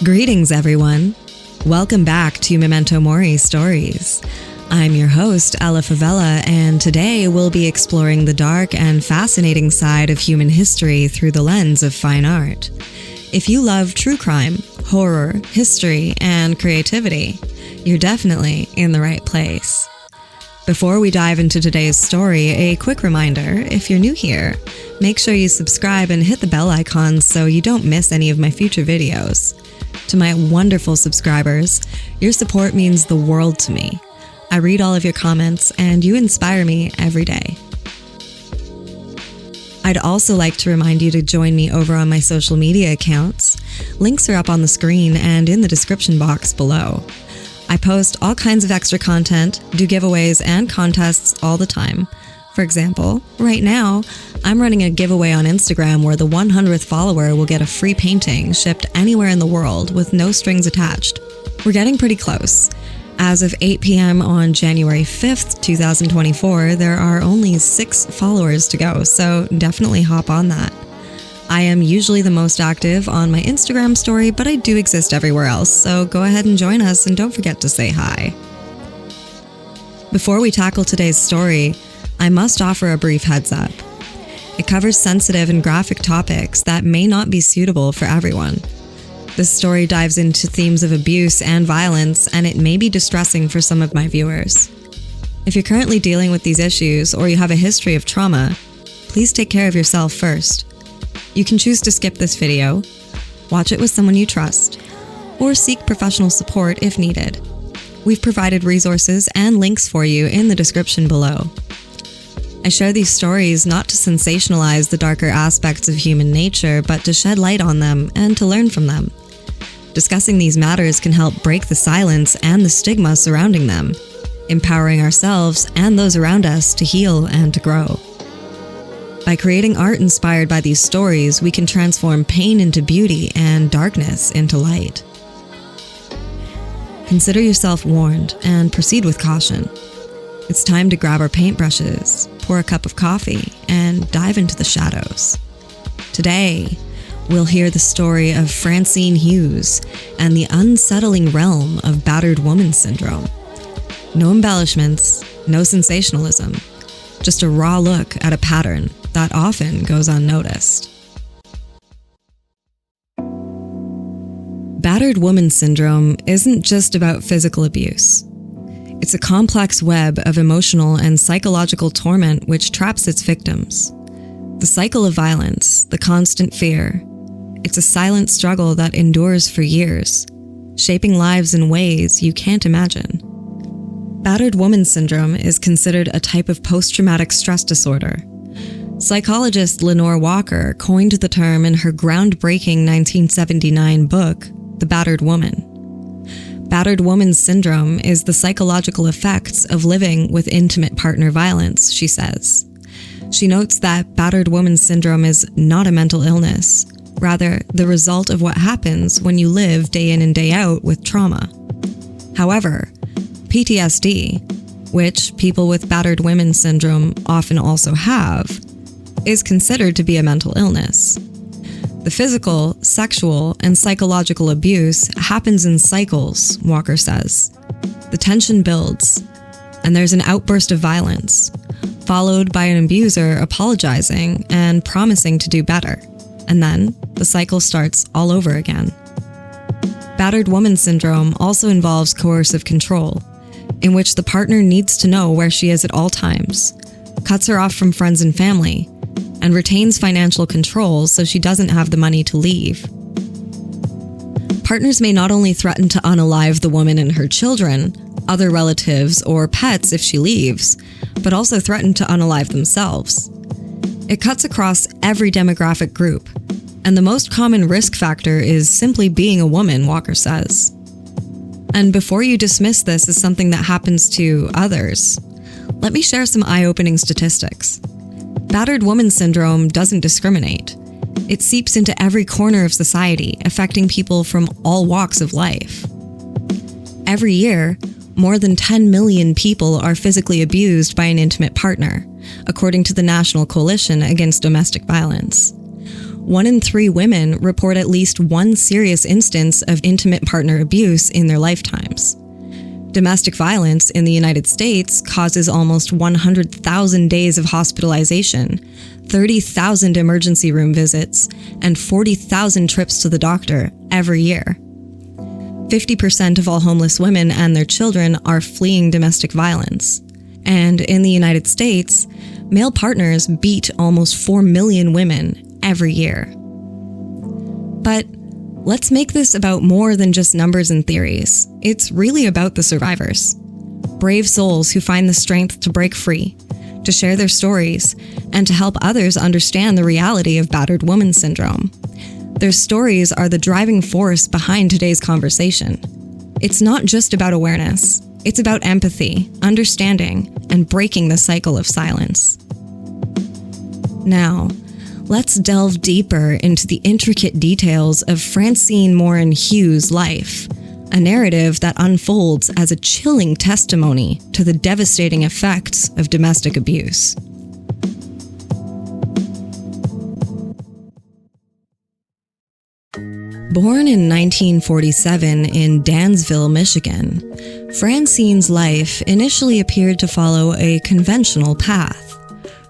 Greetings, everyone. Welcome back to Memento Mori Stories. I'm your host, Ella Favela, and today we'll be exploring the dark and fascinating side of human history through the lens of fine art. If you love true crime, horror, history, and creativity, you're definitely in the right place. Before we dive into today's story, a quick reminder, if you're new here, make sure you subscribe and hit the bell icon so you don't miss any of my future videos. To my wonderful subscribers, your support means the world to me. I read all of your comments and you inspire me every day. I'd also like to remind you to join me over on my social media accounts. Links are up on the screen and in the description box below. I post all kinds of extra content, do giveaways and contests all the time. For example, right now, I'm running a giveaway on Instagram where the 100th follower will get a free painting shipped anywhere in the world with no strings attached. We're getting pretty close. As of 8 p.m. on January 5th, 2024, there are only 6 followers to go, so definitely hop on that. I am usually the most active on my Instagram story, but I do exist everywhere else, so go ahead and join us and don't forget to say hi. Before we tackle today's story, I must offer a brief heads up. It covers sensitive and graphic topics that may not be suitable for everyone. This story dives into themes of abuse and violence, and it may be distressing for some of my viewers. If you're currently dealing with these issues or you have a history of trauma, please take care of yourself first. You can choose to skip this video, watch it with someone you trust, or seek professional support if needed. We've provided resources and links for you in the description below. I share these stories not to sensationalize the darker aspects of human nature, but to shed light on them and to learn from them. Discussing these matters can help break the silence and the stigma surrounding them, empowering ourselves and those around us to heal and to grow. By creating art inspired by these stories, we can transform pain into beauty and darkness into light. Consider yourself warned and proceed with caution. It's time to grab our paintbrushes, pour a cup of coffee, and dive into the shadows. Today, we'll hear the story of Francine Hughes and the unsettling realm of battered woman syndrome. No embellishments, no sensationalism, just a raw look at a pattern that often goes unnoticed. Battered woman syndrome isn't just about physical abuse. It's a complex web of emotional and psychological torment which traps its victims. The cycle of violence, the constant fear, it's a silent struggle that endures for years, shaping lives in ways you can't imagine. Battered woman syndrome is considered a type of post-traumatic stress disorder. Psychologist Lenore Walker coined the term in her groundbreaking 1979 book, The Battered Woman. Battered woman syndrome is the psychological effects of living with intimate partner violence, she says. She notes that battered woman syndrome is not a mental illness, rather the result of what happens when you live day in and day out with trauma. However, PTSD, which people with battered women syndrome often also have, is considered to be a mental illness. The physical, sexual, and psychological abuse happens in cycles, Walker says. The tension builds, and there's an outburst of violence, followed by an abuser apologizing and promising to do better, and then the cycle starts all over again. Battered woman syndrome also involves coercive control, in which the partner needs to know where she is at all times, cuts her off from friends and family, and retains financial control so she doesn't have the money to leave. Partners may not only threaten to unalive the woman and her children, other relatives, or pets if she leaves, but also threaten to unalive themselves. It cuts across every demographic group, and the most common risk factor is simply being a woman, Walker says. And before you dismiss this as something that happens to others, let me share some eye-opening statistics. Battered woman syndrome doesn't discriminate. It seeps into every corner of society, affecting people from all walks of life. Every year, more than 10 million people are physically abused by an intimate partner, according to the National Coalition Against Domestic Violence. 1 in 3 women report at least one serious instance of intimate partner abuse in their lifetimes. Domestic violence in the United States causes almost 100,000 days of hospitalization, 30,000 emergency room visits, and 40,000 trips to the doctor every year. 50% of all homeless women and their children are fleeing domestic violence. And in the United States, male partners beat almost 4 million women every year. But let's make this about more than just numbers and theories. It's really about the survivors. Brave souls who find the strength to break free, to share their stories, and to help others understand the reality of battered woman syndrome. Their stories are the driving force behind today's conversation. It's not just about awareness. It's about empathy, understanding, and breaking the cycle of silence. Now, let's delve deeper into the intricate details of Francine Moran Hughes' life, a narrative that unfolds as a chilling testimony to the devastating effects of domestic abuse. Born in 1947 in Dansville, Michigan, Francine's life initially appeared to follow a conventional path.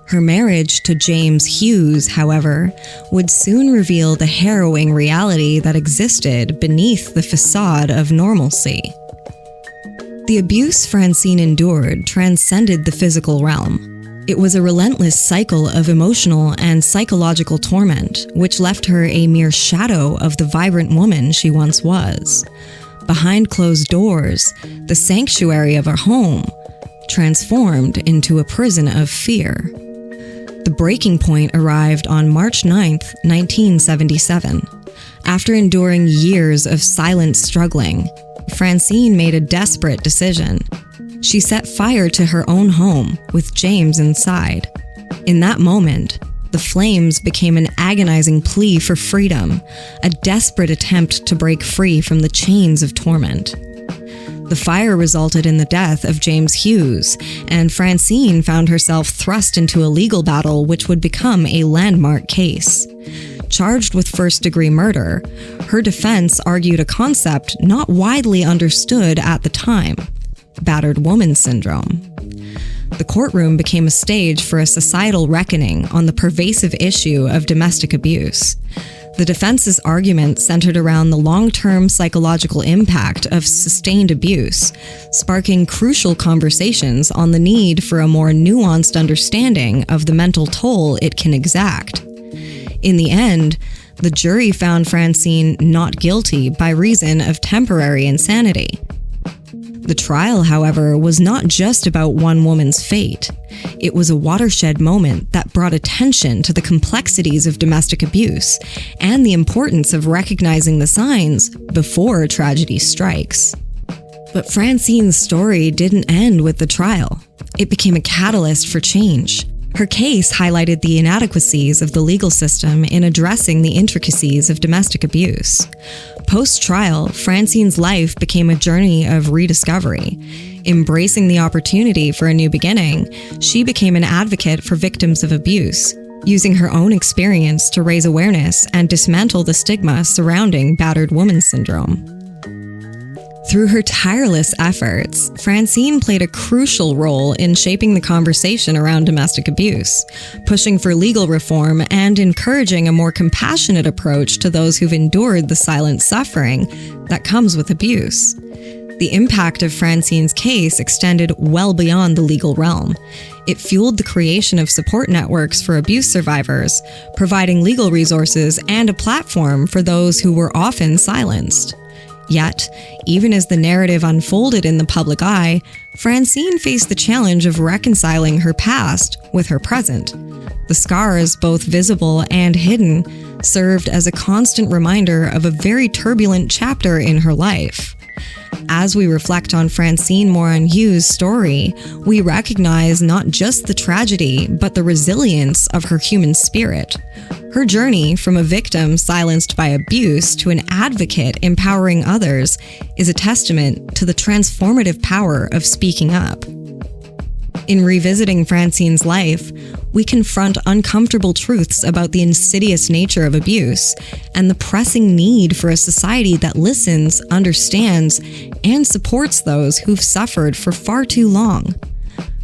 Her marriage to James Hughes, however, would soon reveal the harrowing reality that existed beneath the facade of normalcy. The abuse Francine endured transcended the physical realm. It was a relentless cycle of emotional and psychological torment, which left her a mere shadow of the vibrant woman she once was. Behind closed doors, the sanctuary of her home transformed into a prison of fear. The breaking point arrived on March 9, 1977. After enduring years of silent struggling, Francine made a desperate decision. She set fire to her own home with James inside. In that moment, the flames became an agonizing plea for freedom, a desperate attempt to break free from the chains of torment. The fire resulted in the death of James Hughes, and Francine found herself thrust into a legal battle which would become a landmark case. Charged with first-degree murder, her defense argued a concept not widely understood at the time: battered woman syndrome. The courtroom became a stage for a societal reckoning on the pervasive issue of domestic abuse. The defense's argument centered around the long-term psychological impact of sustained abuse, sparking crucial conversations on the need for a more nuanced understanding of the mental toll it can exact. In the end, the jury found Francine not guilty by reason of temporary insanity. The trial, however, was not just about one woman's fate. It was a watershed moment that brought attention to the complexities of domestic abuse and the importance of recognizing the signs before tragedy strikes. But Francine's story didn't end with the trial. It became a catalyst for change. Her case highlighted the inadequacies of the legal system in addressing the intricacies of domestic abuse. Post-trial, Francine's life became a journey of rediscovery. Embracing the opportunity for a new beginning, she became an advocate for victims of abuse, using her own experience to raise awareness and dismantle the stigma surrounding battered woman syndrome. Through her tireless efforts, Francine played a crucial role in shaping the conversation around domestic abuse, pushing for legal reform and encouraging a more compassionate approach to those who've endured the silent suffering that comes with abuse. The impact of Francine's case extended well beyond the legal realm. It fueled the creation of support networks for abuse survivors, providing legal resources and a platform for those who were often silenced. Yet, even as the narrative unfolded in the public eye, Francine faced the challenge of reconciling her past with her present. The scars, both visible and hidden, served as a constant reminder of a very turbulent chapter in her life. As we reflect on Francine Moran Hughes' story, we recognize not just the tragedy, but the resilience of her human spirit. Her journey from a victim silenced by abuse to an advocate empowering others is a testament to the transformative power of speaking up. In revisiting Francine's life, we confront uncomfortable truths about the insidious nature of abuse and the pressing need for a society that listens, understands, and supports those who've suffered for far too long.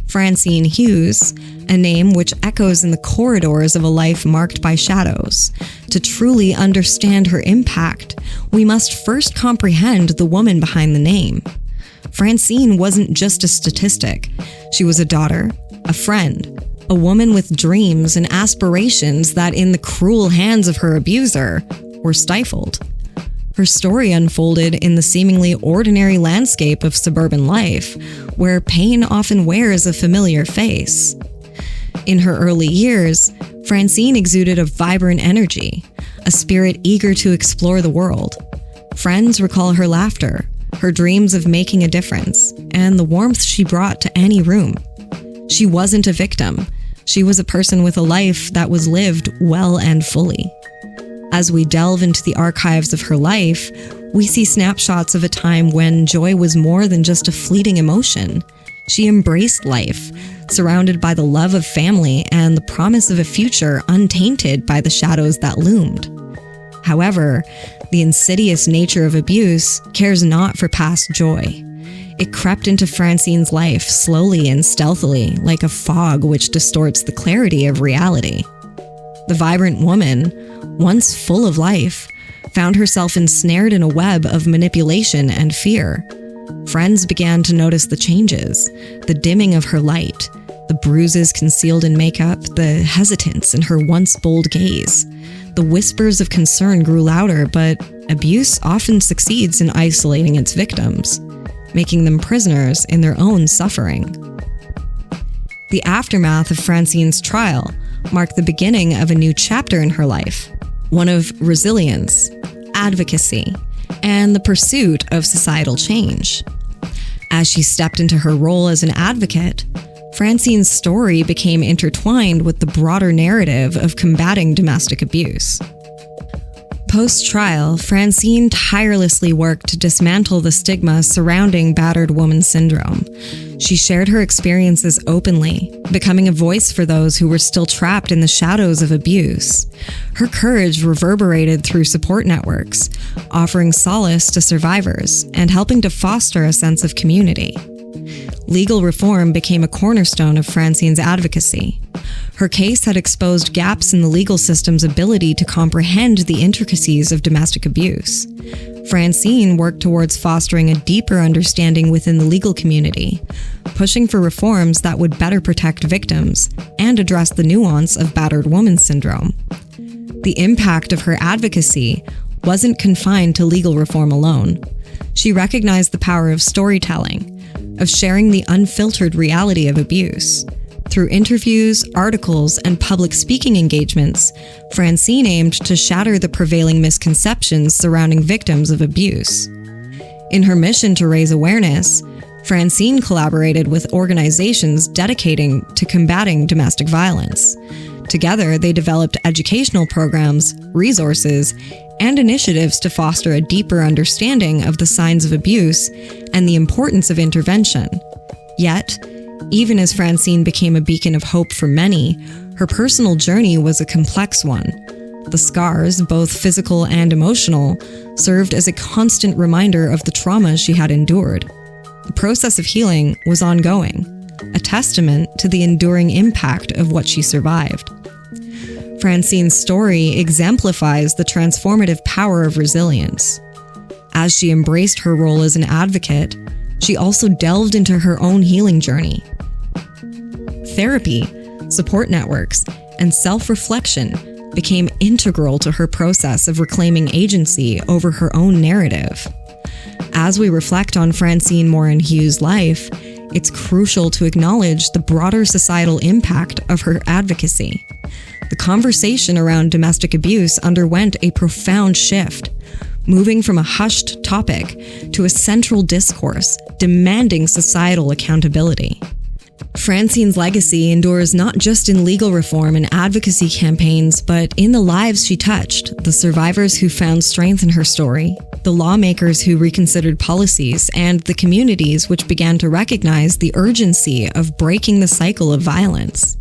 Francine Hughes, a name which echoes in the corridors of a life marked by shadows. To truly understand her impact, we must first comprehend the woman behind the name. Francine wasn't just a statistic. She was a daughter, a friend, a woman with dreams and aspirations that, in the cruel hands of her abuser, were stifled. Her story unfolded in the seemingly ordinary landscape of suburban life, where pain often wears a familiar face. In her early years, Francine exuded a vibrant energy, a spirit eager to explore the world. Friends recall her laughter, her dreams of making a difference, and the warmth she brought to any room. She wasn't a victim. She was a person with a life that was lived well and fully. As we delve into the archives of her life, we see snapshots of a time when joy was more than just a fleeting emotion. She embraced life, surrounded by the love of family and the promise of a future untainted by the shadows that loomed. However, the insidious nature of abuse cares not for past joy. It crept into Francine's life slowly and stealthily, like a fog which distorts the clarity of reality. The vibrant woman, once full of life, found herself ensnared in a web of manipulation and fear. Friends began to notice the changes, the dimming of her light, the bruises concealed in makeup, the hesitance in her once bold gaze. The whispers of concern grew louder, but abuse often succeeds in isolating its victims, making them prisoners in their own suffering. The aftermath of Francine's trial marked the beginning of a new chapter in her life, one of resilience, advocacy, and the pursuit of societal change. As she stepped into her role as an advocate, Francine's story became intertwined with the broader narrative of combating domestic abuse. Post-trial, Francine tirelessly worked to dismantle the stigma surrounding battered woman syndrome. She shared her experiences openly, becoming a voice for those who were still trapped in the shadows of abuse. Her courage reverberated through support networks, offering solace to survivors and helping to foster a sense of community. Legal reform became a cornerstone of Francine's advocacy. Her case had exposed gaps in the legal system's ability to comprehend the intricacies of domestic abuse. Francine worked towards fostering a deeper understanding within the legal community, pushing for reforms that would better protect victims and address the nuance of battered woman syndrome. The impact of her advocacy wasn't confined to legal reform alone. She recognized the power of storytelling, of sharing the unfiltered reality of abuse. Through interviews, articles, and public speaking engagements, Francine aimed to shatter the prevailing misconceptions surrounding victims of abuse. In her mission to raise awareness, Francine collaborated with organizations dedicating to combating domestic violence. Together, they developed educational programs, resources, and initiatives to foster a deeper understanding of the signs of abuse and the importance of intervention. Yet, even as Francine became a beacon of hope for many, her personal journey was a complex one. The scars, both physical and emotional, served as a constant reminder of the trauma she had endured. The process of healing was ongoing, a testament to the enduring impact of what she survived. Francine's story exemplifies the transformative power of resilience. As she embraced her role as an advocate, she also delved into her own healing journey. Therapy, support networks, and self-reflection became integral to her process of reclaiming agency over her own narrative. As we reflect on Francine Moran Hughes' life, it's crucial to acknowledge the broader societal impact of her advocacy. The conversation around domestic abuse underwent a profound shift, moving from a hushed topic to a central discourse demanding societal accountability. Francine's legacy endures not just in legal reform and advocacy campaigns, but in the lives she touched, the survivors who found strength in her story, the lawmakers who reconsidered policies, and the communities which began to recognize the urgency of breaking the cycle of violence.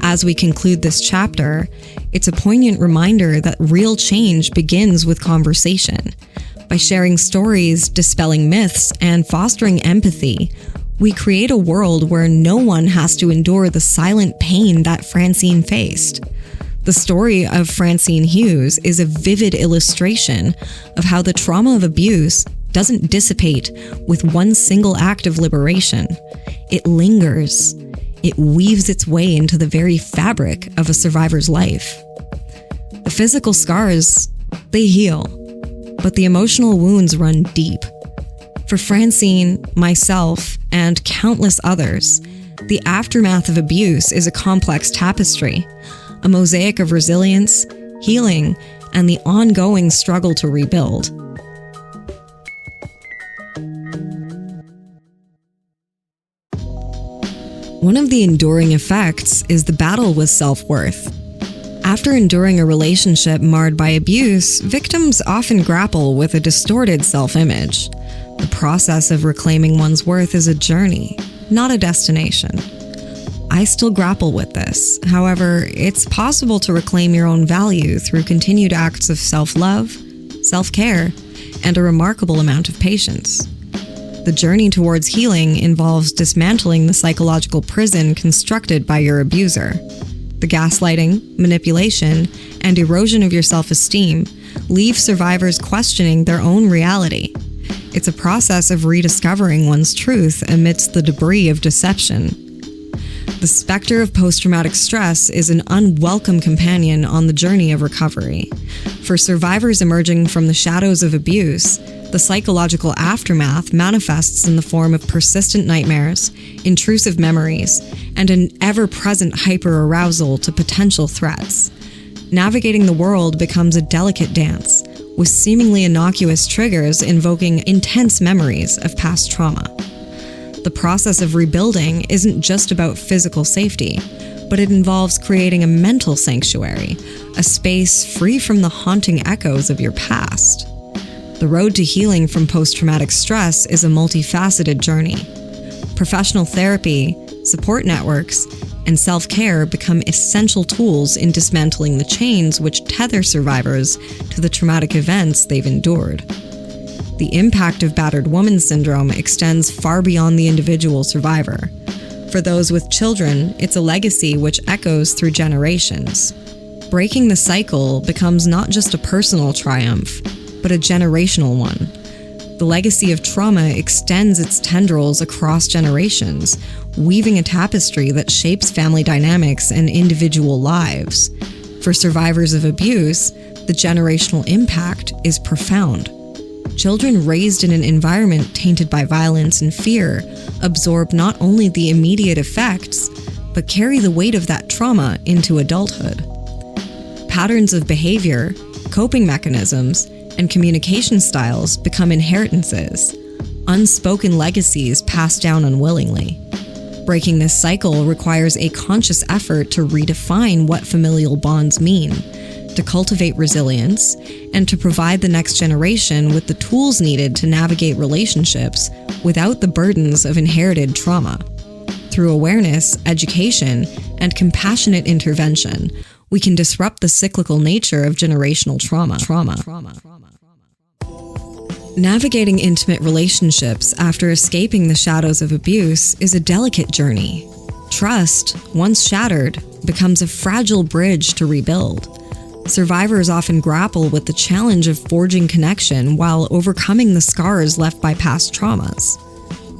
As we conclude this chapter, it's a poignant reminder that real change begins with conversation. By sharing stories, dispelling myths, and fostering empathy, we create a world where no one has to endure the silent pain that Francine faced. The story of Francine Hughes is a vivid illustration of how the trauma of abuse doesn't dissipate with one single act of liberation. It lingers. It weaves its way into the very fabric of a survivor's life. The physical scars, they heal, but the emotional wounds run deep. For Francine, myself, and countless others, the aftermath of abuse is a complex tapestry, a mosaic of resilience, healing, and the ongoing struggle to rebuild. One of the enduring effects is the battle with self-worth. After enduring a relationship marred by abuse, victims often grapple with a distorted self-image. The process of reclaiming one's worth is a journey, not a destination. I still grapple with this. However, it's possible to reclaim your own value through continued acts of self-love, self-care, and a remarkable amount of patience. The journey towards healing involves dismantling the psychological prison constructed by your abuser. The gaslighting, manipulation, and erosion of your self-esteem leave survivors questioning their own reality. It's a process of rediscovering one's truth amidst the debris of deception. The specter of post-traumatic stress is an unwelcome companion on the journey of recovery. For survivors emerging from the shadows of abuse, the psychological aftermath manifests in the form of persistent nightmares, intrusive memories, and an ever-present hyper-arousal to potential threats. Navigating the world becomes a delicate dance, with seemingly innocuous triggers invoking intense memories of past trauma. The process of rebuilding isn't just about physical safety, but it involves creating a mental sanctuary, a space free from the haunting echoes of your past. The road to healing from post-traumatic stress is a multifaceted journey. Professional therapy, support networks, and self-care become essential tools in dismantling the chains which tether survivors to the traumatic events they've endured. The impact of battered woman syndrome extends far beyond the individual survivor. For those with children, it's a legacy which echoes through generations. Breaking the cycle becomes not just a personal triumph, but a generational one. The legacy of trauma extends its tendrils across generations, weaving a tapestry that shapes family dynamics and individual lives. For survivors of abuse, the generational impact is profound. Children raised in an environment tainted by violence and fear absorb not only the immediate effects, but carry the weight of that trauma into adulthood. Patterns of behavior, coping mechanisms, and communication styles become inheritances, unspoken legacies passed down unwillingly. Breaking this cycle requires a conscious effort to redefine what familial bonds mean, to cultivate resilience, and to provide the next generation with the tools needed to navigate relationships without the burdens of inherited trauma. Through awareness, education, and compassionate intervention, we can disrupt the cyclical nature of generational trauma. Navigating intimate relationships after escaping the shadows of abuse is a delicate journey. Trust, once shattered, becomes a fragile bridge to rebuild. Survivors often grapple with the challenge of forging connection while overcoming the scars left by past traumas.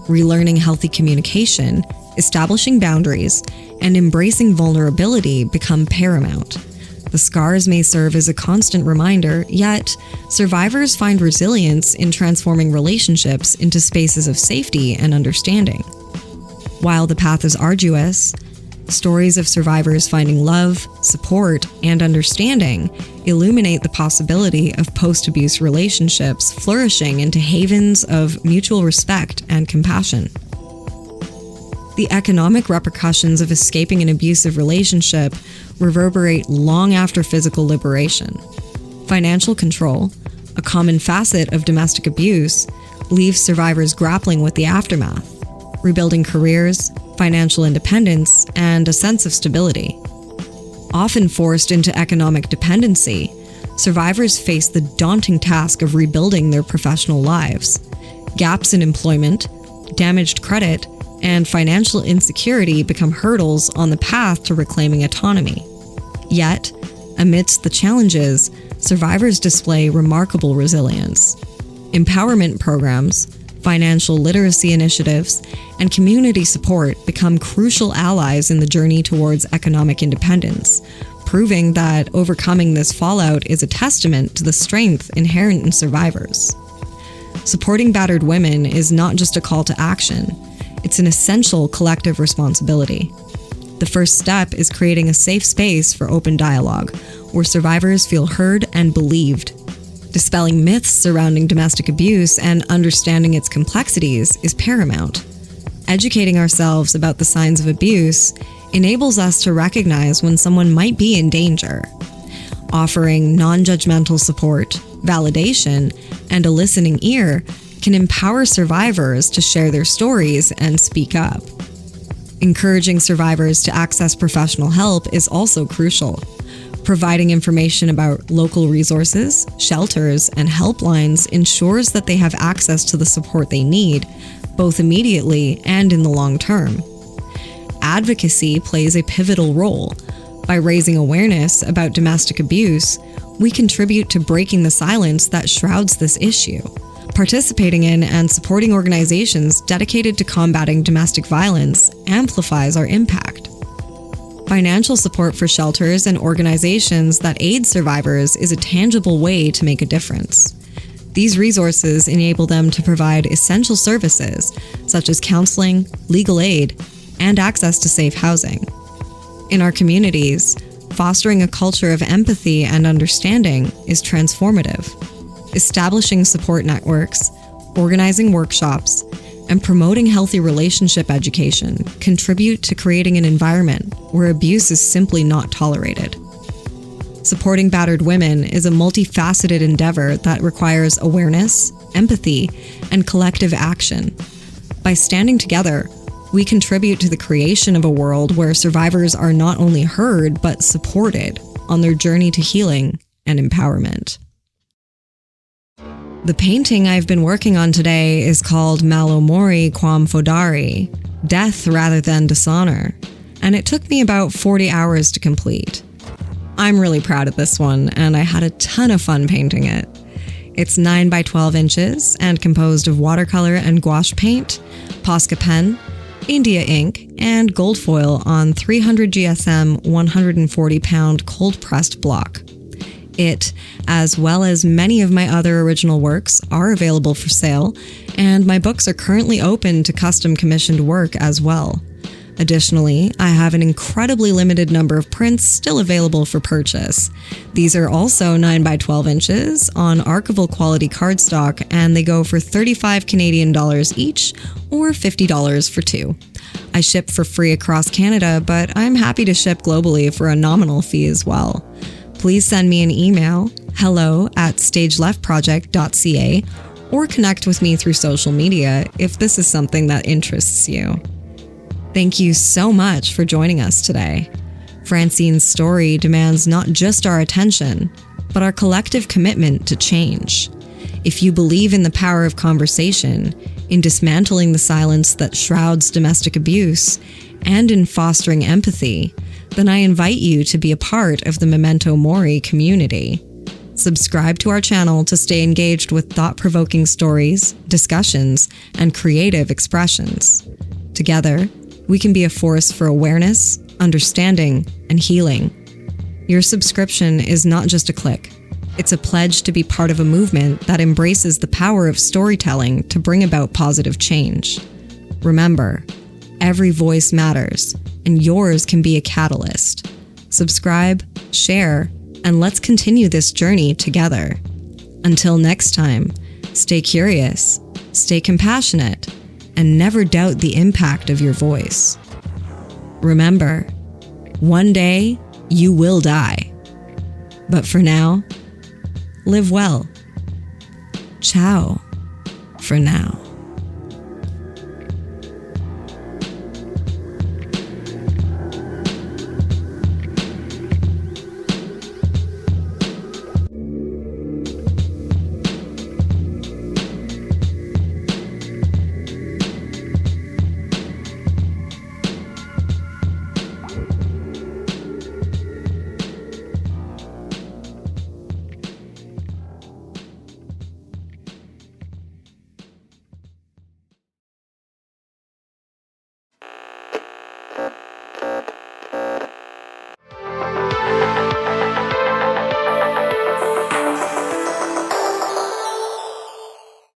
Relearning healthy communication, establishing boundaries, and embracing vulnerability become paramount. The scars may serve as a constant reminder, yet survivors find resilience in transforming relationships into spaces of safety and understanding. While the path is arduous, stories of survivors finding love, support, and understanding illuminate the possibility of post-abuse relationships flourishing into havens of mutual respect and compassion. The economic repercussions of escaping an abusive relationship reverberate long after physical liberation. Financial control, a common facet of domestic abuse, leaves survivors grappling with the aftermath, rebuilding careers, financial independence, and a sense of stability. Often forced into economic dependency, survivors face the daunting task of rebuilding their professional lives. Gaps in employment, damaged credit, and financial insecurity become hurdles on the path to reclaiming autonomy. Yet, amidst the challenges, survivors display remarkable resilience. Empowerment programs, financial literacy initiatives, and community support become crucial allies in the journey towards economic independence, proving that overcoming this fallout is a testament to the strength inherent in survivors. Supporting battered women is not just a call to action, it's an essential collective responsibility. The first step is creating a safe space for open dialogue, where survivors feel heard and believed. Dispelling myths surrounding domestic abuse and understanding its complexities is paramount. Educating ourselves about the signs of abuse enables us to recognize when someone might be in danger. Offering non-judgmental support, validation, and a listening ear can empower survivors to share their stories and speak up. Encouraging survivors to access professional help is also crucial. Providing information about local resources, shelters, and helplines ensures that they have access to the support they need, both immediately and in the long term. Advocacy plays a pivotal role. By raising awareness about domestic abuse, we contribute to breaking the silence that shrouds this issue. Participating in and supporting organizations dedicated to combating domestic violence amplifies our impact. Financial support for shelters and organizations that aid survivors is a tangible way to make a difference. These resources enable them to provide essential services such as counseling, legal aid, and access to safe housing. In our communities, fostering a culture of empathy and understanding is transformative. Establishing support networks, organizing workshops, and promoting healthy relationship education contribute to creating an environment where abuse is simply not tolerated. Supporting battered women is a multifaceted endeavor that requires awareness, empathy, and collective action. By standing together, we contribute to the creation of a world where survivors are not only heard but supported on their journey to healing and empowerment. The painting I've been working on today is called Malo Mori Quam Foedari, Death Rather Than Dishonour, and it took me about 40 hours to complete. I'm really proud of this one, and I had a ton of fun painting it. It's 9 by 12 inches and composed of watercolor and gouache paint, Posca pen, India ink, and gold foil on 300 GSM 140-pound cold-pressed block. It, as well as many of my other original works, are available for sale, and my books are currently open to custom commissioned work as well. Additionally, I have an incredibly limited number of prints still available for purchase. These are also 9 by 12 inches on archival quality cardstock, and they go for $35 Canadian each or $50 for two. I ship for free across Canada, but I'm happy to ship globally for a nominal fee as well. Please send me an email, hello@stageleftproject.ca, or connect with me through social media if this is something that interests you. Thank you so much for joining us today. Francine's story demands not just our attention, but our collective commitment to change. If you believe in the power of conversation, in dismantling the silence that shrouds domestic abuse, and in fostering empathy, then I invite you to be a part of the M.M.0.S community. Subscribe to our channel to stay engaged with thought-provoking stories, discussions, and creative expressions. Together, we can be a force for awareness, understanding, and healing. Your subscription is not just a click. It's a pledge to be part of a movement that embraces the power of storytelling to bring about positive change. Remember, every voice matters, and yours can be a catalyst. Subscribe, share, and let's continue this journey together. Until next time, stay curious, stay compassionate, and never doubt the impact of your voice. Remember, one day you will die. But for now, live well. Ciao for now.